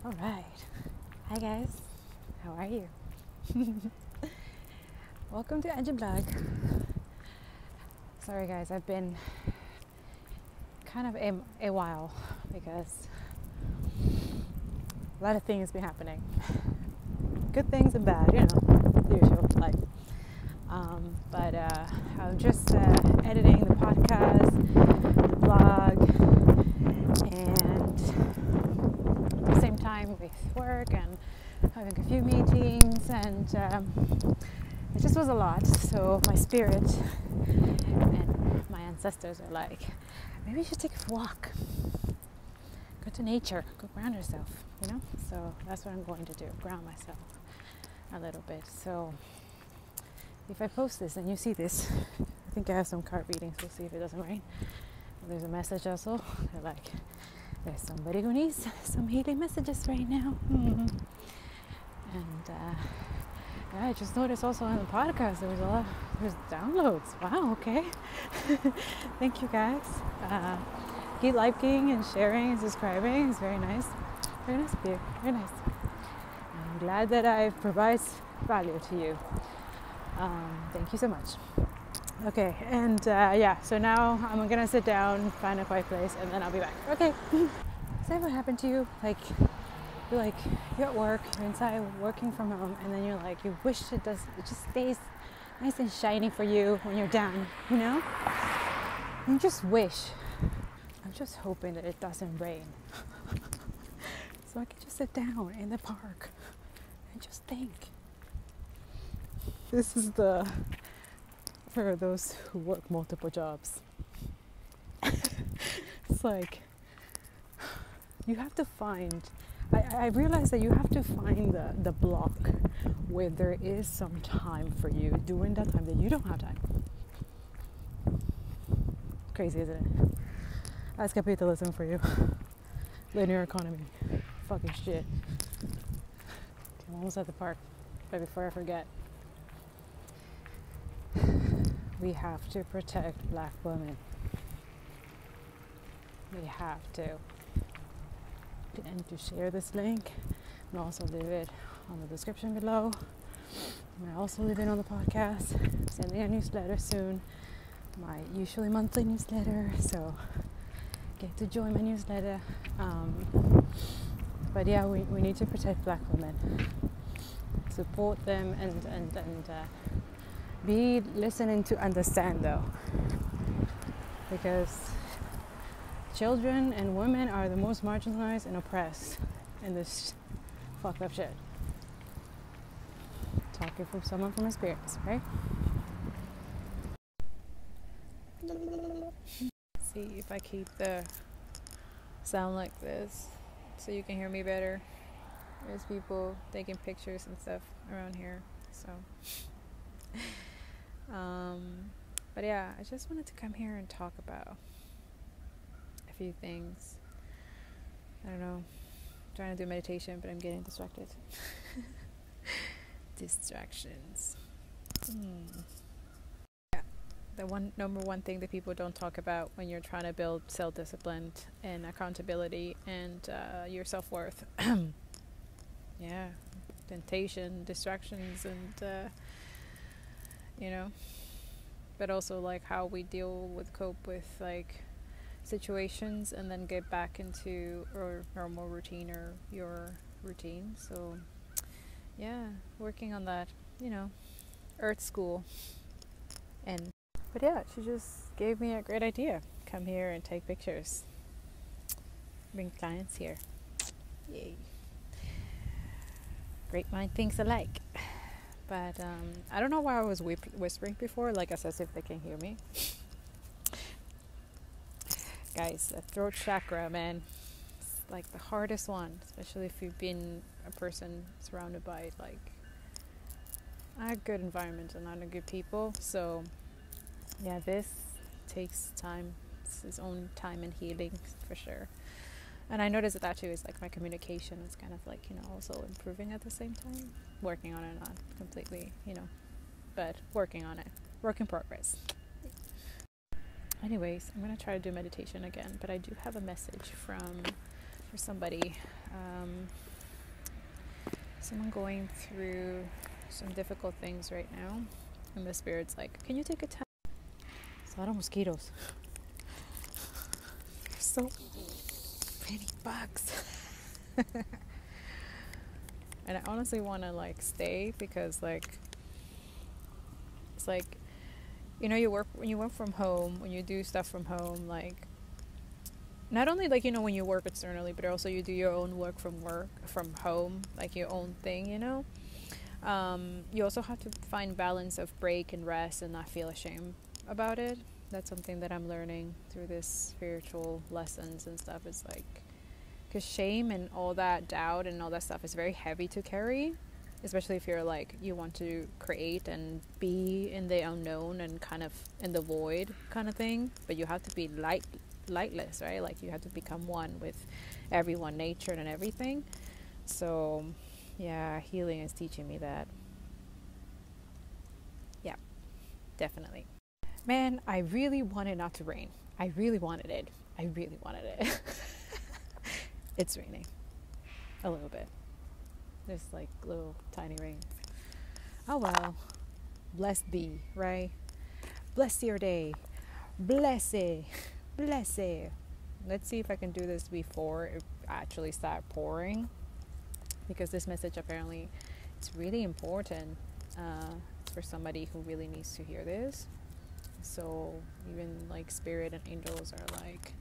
All right. Hi guys. How are you? Welcome to Edge Blog. Sorry guys, I've been kind of a while because a lot of things been happening. Good things and bad, the usual life. But I'm just editing the podcast, the blog, and at the same time with work and having a few meetings, and it just was a lot. So my spirit and my ancestors are like, maybe you should take a walk, go to nature, go ground yourself, So that's what I'm going to do, ground myself a little bit. So if I post this and you see this, I think I have some card readings. We'll see if it doesn't rain. There's a message also. They're like, there's somebody who needs some healing messages right now. Mm-hmm. And I just noticed also on the podcast there's downloads. Wow, okay. Thank you guys. Keep liking and sharing and subscribing. It's very nice. Very nice of you. Very nice. I'm glad that I provide value to you. Thank you so much. Okay, and so now I'm gonna sit down, find a quiet place, and then I'll be back. Okay. Has that ever happened to you? Like, you're at work, you're inside working from home, and then you're like, you wish it just stays nice and shiny for you when you're down, You just wish. I'm just hoping that it doesn't rain. So I can just sit down in the park and just think. This is for those who work multiple jobs. It's like, you have to find, I realize that you have to find the block where there is some time for you during that time that you don't have time. Crazy, isn't it? That's capitalism for you. Linear economy. Fucking shit. Okay, I'm almost at the park. But before I forget, we have to protect Black women. We have to. And to share this link, and also leave it on the description below. I also leave it on the podcast. I'm sending a newsletter soon, my usually monthly newsletter. So get to join my newsletter. But yeah, we need to protect Black women, support them, and be listening to understand though, because children and women are the most marginalized and oppressed in this fucked up shit. Talking from someone from experience, right? See if I keep the sound like this so you can hear me better. There's people taking pictures and stuff around here, so but yeah, I just wanted to come here and talk about a few things. I don't know, I'm trying to do meditation, but I'm getting distracted. Distractions. Yeah, the number one thing that people don't talk about when you're trying to build self-discipline and accountability and your self-worth. Yeah, temptation, distractions, and but also like how we cope with like situations and then get back into our normal routine or your routine. So yeah, working on that, Earth School. But yeah, she just gave me a great idea. Come here and take pictures. Bring clients here. Yay. Great mind thinks alike. But I don't know why I was whispering before, like as if they can hear me. Guys, the throat chakra, man, it's like the hardest one, especially if you've been a person surrounded by like a good environment and not good people. So yeah, this takes time. It's its own time and healing for sure. And I noticed that too, is like my communication is kind of like, also improving at the same time. Working on it, not completely, but working on it. Work in progress. Anyways, I'm going to try to do meditation again, but I do have a message for somebody. someone going through some difficult things right now, and the spirit's like, can you take a time? It's a lot of mosquitoes. There's so many bugs. And I honestly want to like stay, because like it's like, you know, when you work from home, when you do stuff from home, like not only like, you know, when you work externally, but also you do your own work from home, like your own thing, you know. You also have to find balance of break and rest and not feel ashamed about it. That's something that I'm learning through this spiritual lessons and stuff. It's like, because shame and all that doubt and all that stuff is very heavy to carry, especially if you're like, you want to create and be in the unknown and kind of in the void kind of thing, but you have to be lightless, right? Like you have to become one with everyone, nature and everything. So yeah, healing is teaching me that. Yeah, definitely. Man, I really wanted not to rain. I really wanted it. It's raining a little bit. There's like little tiny rain. Oh well, blessed be, right? Bless your day. Bless it. Let's see if I can do this before it actually starts pouring, because this message apparently it's really important. It's for somebody who really needs to hear this. So even like spirit and angels are like,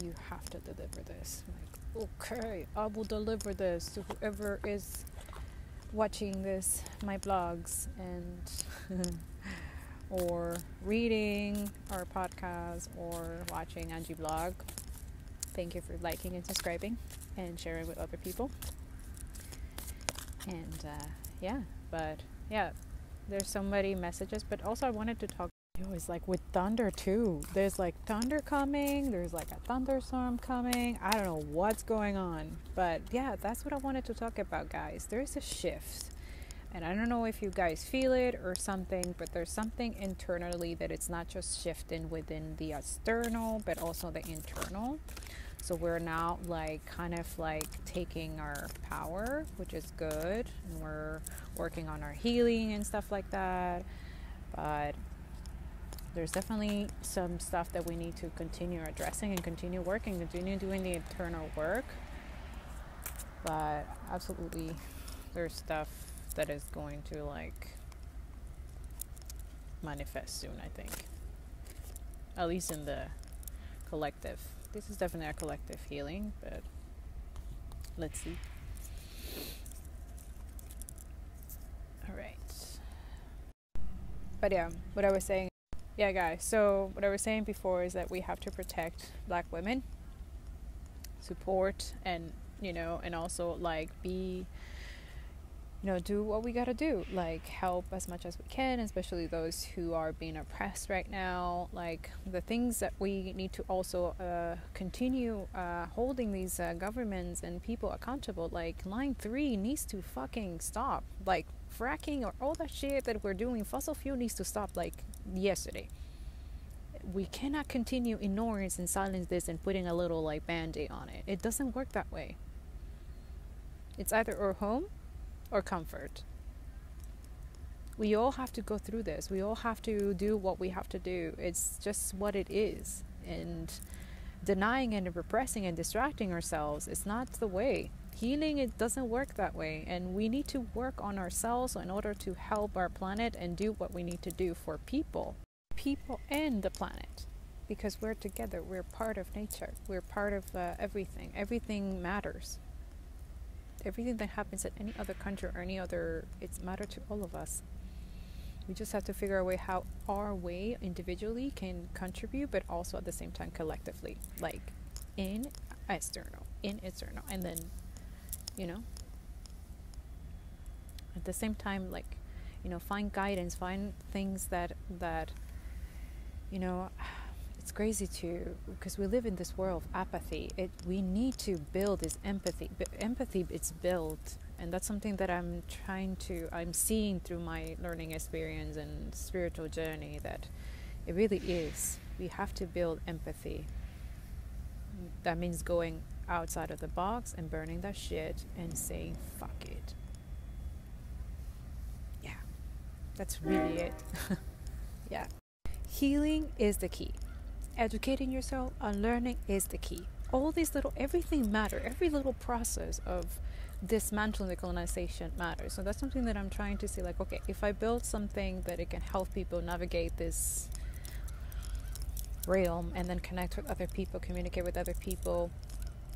you have to deliver this. I'm like, okay, I will deliver this to whoever is watching this, my blogs, and or reading our podcast, or watching Angie blog. Thank you for liking and subscribing and sharing with other people. And there's so many messages, but also I wanted to talk. It's like with thunder too. There's like thunder coming. There's like a thunderstorm coming. I don't know what's going on, but yeah, that's what I wanted to talk about, guys. There's a shift. And I don't know if you guys feel it or something, but there's something internally that it's not just shifting within the external, but also the internal. So we're now like kind of like taking our power, which is good. And we're working on our healing and stuff like that. But there's definitely some stuff that we need to continue addressing and continue working, continue doing the internal work. But absolutely, there's stuff that is going to like manifest soon, I think. At least in the collective. This is definitely a collective healing, but let's see. All right. But yeah, what I was saying. Yeah, guys. So what I was saying before is that we have to protect Black women, support, and and also like be, do what we gotta do, like help as much as we can, especially those who are being oppressed right now. Like the things that we need to also continue holding these governments and people accountable. Like line 3 needs to fucking stop. Like fracking or all that shit that we're doing, fossil fuel needs to stop like yesterday. We cannot continue ignoring and silence this and putting a little like band-aid on it. It doesn't work that way. It's either or home or comfort. We all have to go through this. We all have to do what we have to do. It's just what it is. And denying and repressing and distracting ourselves is not the way. Healing, it doesn't work that way. And we need to work on ourselves in order to help our planet and do what we need to do for people and the planet. Because we're together. We're part of nature. We're part of everything. Everything matters. Everything that happens in any other country or any other, it's matter to all of us. We just have to figure out a way how our way individually can contribute, but also at the same time collectively, like in external, and then at the same time, like find guidance, find things that it's crazy too, because we live in this world of apathy. We need to build this empathy. But empathy, it's built, and that's something that I'm seeing through my learning experience and spiritual journey, that it really is. We have to build empathy. That means going outside of the box and burning that shit and saying fuck it. That's really it. Yeah. Healing is the key. Educating yourself and learning is the key. All these everything matters. Every little process of dismantling the colonization matters. So that's something that I'm trying to see, like, okay, if I build something that it can help people navigate this realm and then connect with other people, communicate with other people,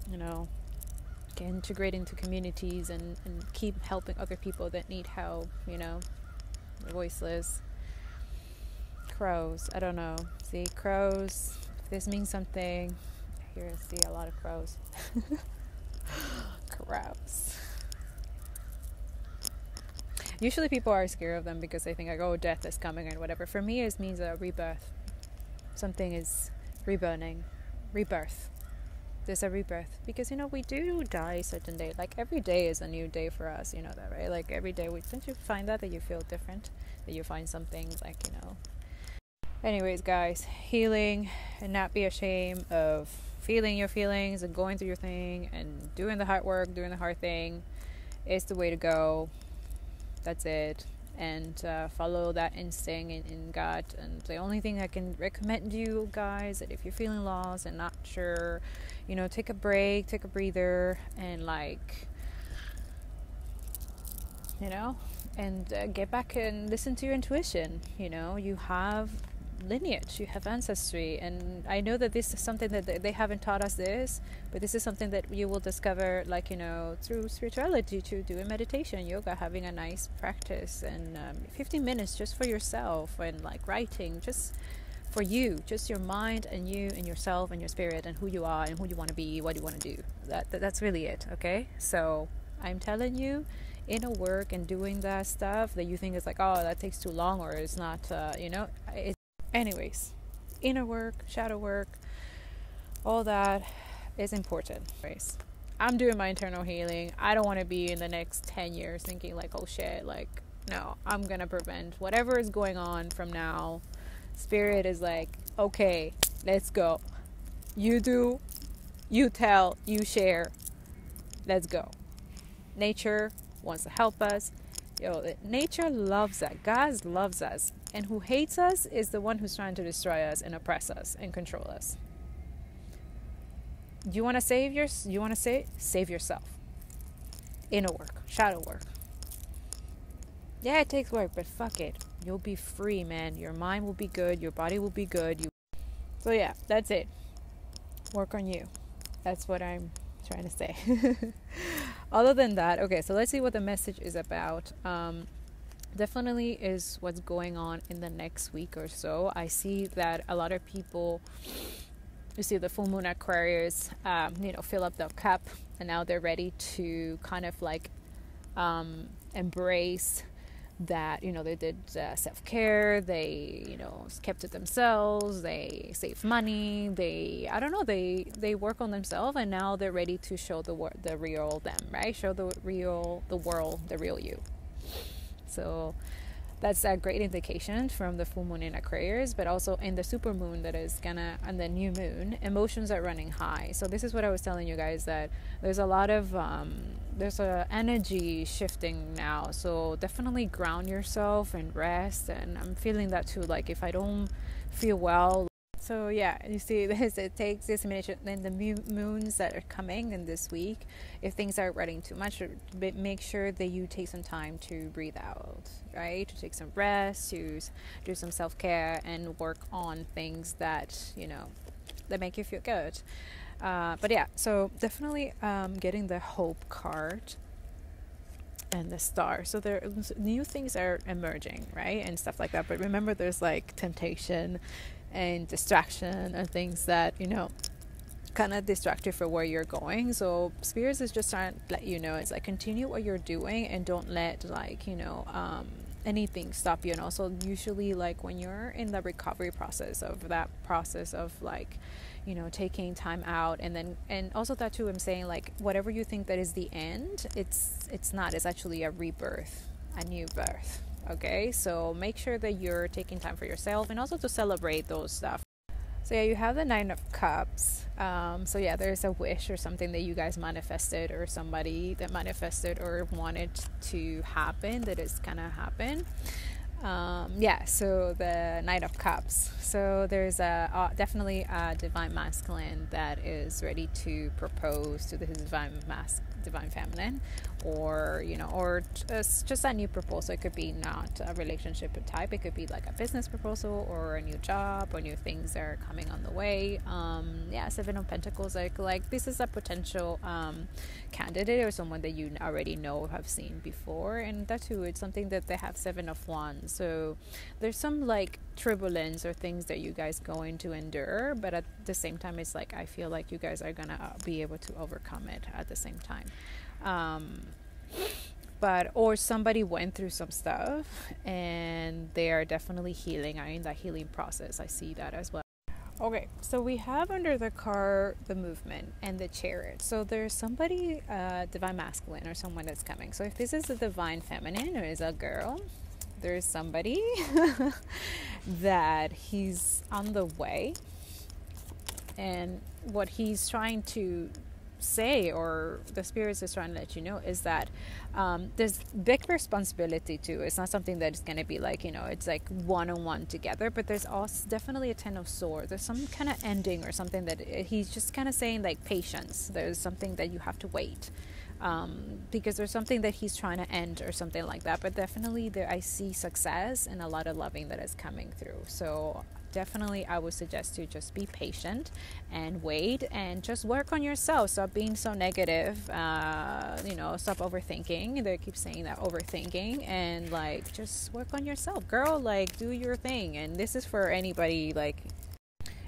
get integrate into communities and keep helping other people that need help, voiceless. Crows, I don't know. See, crows, if this means something, here I see a lot of crows. Crows. Usually people are scared of them because they think like, oh, death is coming and whatever. For me, it means a rebirth. Something is rebirth. There's a rebirth because we do die a certain day. Like every day is a new day for us. You know that, right? Like every day, don't you find that you feel different? That you find something like Anyways, guys, healing and not be ashamed of feeling your feelings and going through your thing and doing the hard work, doing the hard thing is the way to go. That's it. And follow that instinct in God. And the only thing I can recommend you guys, that if you're feeling lost and not sure, take a break, take a breather, and and get back and listen to your intuition. You have lineage, you have ancestry, and I know that this is something that they haven't taught us this, but this is something that you will discover through spirituality, to doing meditation, yoga, having a nice practice, and 15 minutes just for yourself, and writing just for you, just your mind and you and yourself and your spirit and who you are and who you want to be, what you want to do. That's really it. Okay, so I'm telling you, inner work and doing that stuff that you think is like, oh, that takes too long, or it's not anyways, inner work, shadow work, all that is important. Anyways, I'm doing my internal healing. I don't want to be in the next 10 years thinking like, oh shit, no, I'm gonna prevent whatever is going on from now. Spirit is like, okay, let's go. You do, you tell, you share, let's go. Nature wants to help us. Nature loves us. God loves us. And who hates us is the one who's trying to destroy us and oppress us and control us. You want to save yourself. Inner work, shadow work. Yeah, it takes work, but fuck it. You'll be free, man. Your mind will be good. Your body will be good. So yeah, that's it. Work on you. That's what I'm trying to say. Other than that, okay, so let's see what the message is about. Definitely is what's going on in the next week or so. I see that a lot of people, you see the full moon Aquarius, fill up the cup, and now they're ready to kind of embrace that, they did self-care, they, kept to themselves, they save money, they work on themselves, and now they're ready to show the real them, right? Show the world, the real you. So that's a great indication from the full moon in Aquarius, but also in the super moon that is and the new moon, emotions are running high. So this is what I was telling you guys, that there's a lot of there's a energy shifting now. So definitely ground yourself and rest. And I'm feeling that too. Like if I don't feel well. So yeah, you see this, it takes this minute. Then the moons that are coming in this week, if things are running too much, make sure that you take some time to breathe out, right? To take some rest, to do some self-care and work on things that, that make you feel good. But yeah, so definitely getting the hope card and the star. So there new things are emerging, right? And stuff like that. But remember, there's temptation and distraction and things that kind of distract you from where you're going. So spirits is just trying to let you know, it's continue what you're doing and don't let anything stop you. And also usually when you're in the recovery process of taking time out, and also that too, I'm saying whatever you think that is the end, it's not. It's actually a rebirth, a new birth. Okay, so make sure that you're taking time for yourself and also to celebrate those stuff. So yeah, you have the 9 of Cups. So yeah, there's a wish or something that you guys manifested, or somebody that manifested or wanted to happen that is gonna happen. Yeah, so the Knight of Cups. So there's definitely a divine masculine that is ready to propose to his divine feminine, or or just a new proposal. It could be not a relationship type. It could be like a business proposal or a new job or new things that are coming on the way. Yeah, Seven of Pentacles. Like this is a potential candidate or someone that you already know, have seen before, and that too, it's something that they have Seven of Wands. So there's some like turbulence or things that you guys going to endure, but at the same time, it's like I feel like you guys are gonna be able to overcome it at the same time. But or somebody went through some stuff and they are definitely healing, are in that healing process. I see that as well. Okay, so we have under the card the movement and the Chariot. So there's somebody, divine masculine or someone that's coming. So if this is a divine feminine or is a girl, there's somebody that he's on the way, and what he's trying to say, or the spirits is trying to let you know, is that there's big responsibility too. It's not something that is going to be like, it's like one-on-one together, but there's also definitely a Ten of Swords. There's some kind of ending or something that he's just kind of saying, like, patience. There's something that you have to wait, because there's something that he's trying to end or something like that. But definitely there I see success and a lot of loving that is coming through. So definitely I would suggest to just be patient and wait and just work on yourself. Stop being so negative, stop overthinking. They keep saying that, overthinking, and like just work on yourself, girl. Like, do your thing. And this is for anybody, like,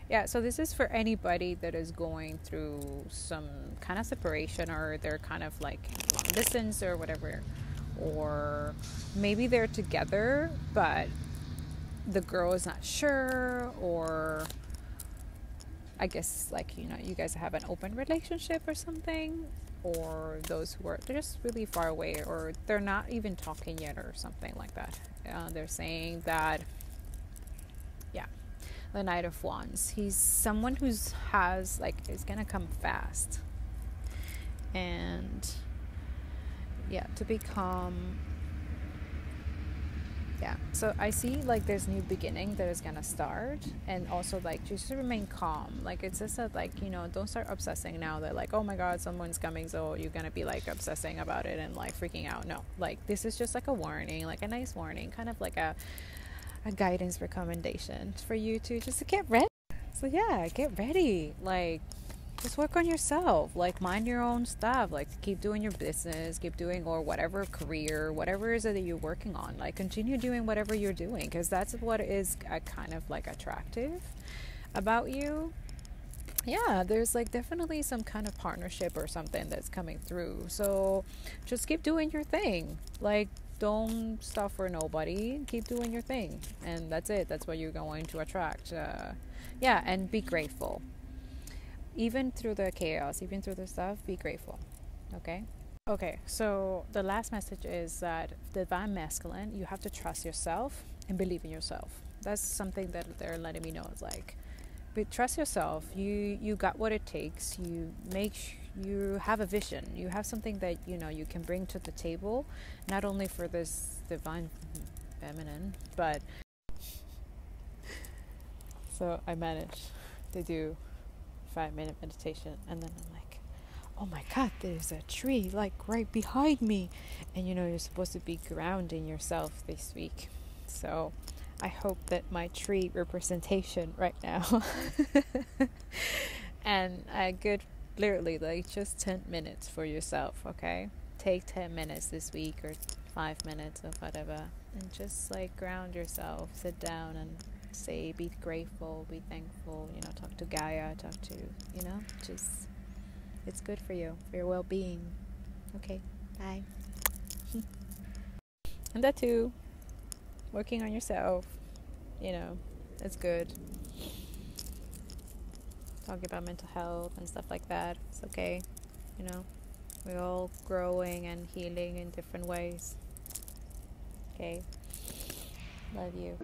yeah, so this is for anybody that is going through some kind of separation, or they're kind of like long distance or whatever, or maybe they're together but the girl is not sure, or I guess like you guys have an open relationship or something, or those who are, they're just really far away, or they're not even talking yet or something like that. They're saying that, yeah, the Knight of Wands, he's someone who's has like is gonna come fast, and yeah, to become, yeah, so I see like there's new beginning that is gonna start, and also like just to remain calm. Like it's just that, like, don't start obsessing now that like, oh my god, someone's coming, so you're gonna be like obsessing about it and like freaking out. No, like this is just like a warning, like a nice warning, kind of like a guidance recommendation for you to just get ready. So yeah, get ready, like just work on yourself, like mind your own stuff, like keep doing your business, keep doing, or whatever career, whatever is it that you're working on, like continue doing whatever you're doing, because that's what is kind of like attractive about you. Yeah, there's like definitely some kind of partnership or something that's coming through, so just keep doing your thing, like don't stop for nobody, keep doing your thing, and that's it. That's what you're going to attract. Yeah, and be grateful. Even through the chaos, even through the stuff, be grateful. Okay, so the last message is that divine masculine, you have to trust yourself and believe in yourself. That's something that they're letting me know. It's like, but trust yourself. You got what it takes. You have a vision. You have something that you can bring to the table, not only for this divine feminine, but so I managed to do 5-minute meditation, and then I'm like, oh my god, there's a tree like right behind me, and you're supposed to be grounding yourself this week. So I hope that my tree representation right now and a good, literally like just 10 minutes for yourself. Okay, take 10 minutes this week, or 5 minutes or whatever, and just like ground yourself, sit down and say, be grateful, be thankful, talk to Gaia, talk to, just, it's good for you, for your well-being. Okay, bye. And that too, working on yourself, it's good. Talking about mental health and stuff like that, it's okay. We're all growing and healing in different ways. Okay, love you.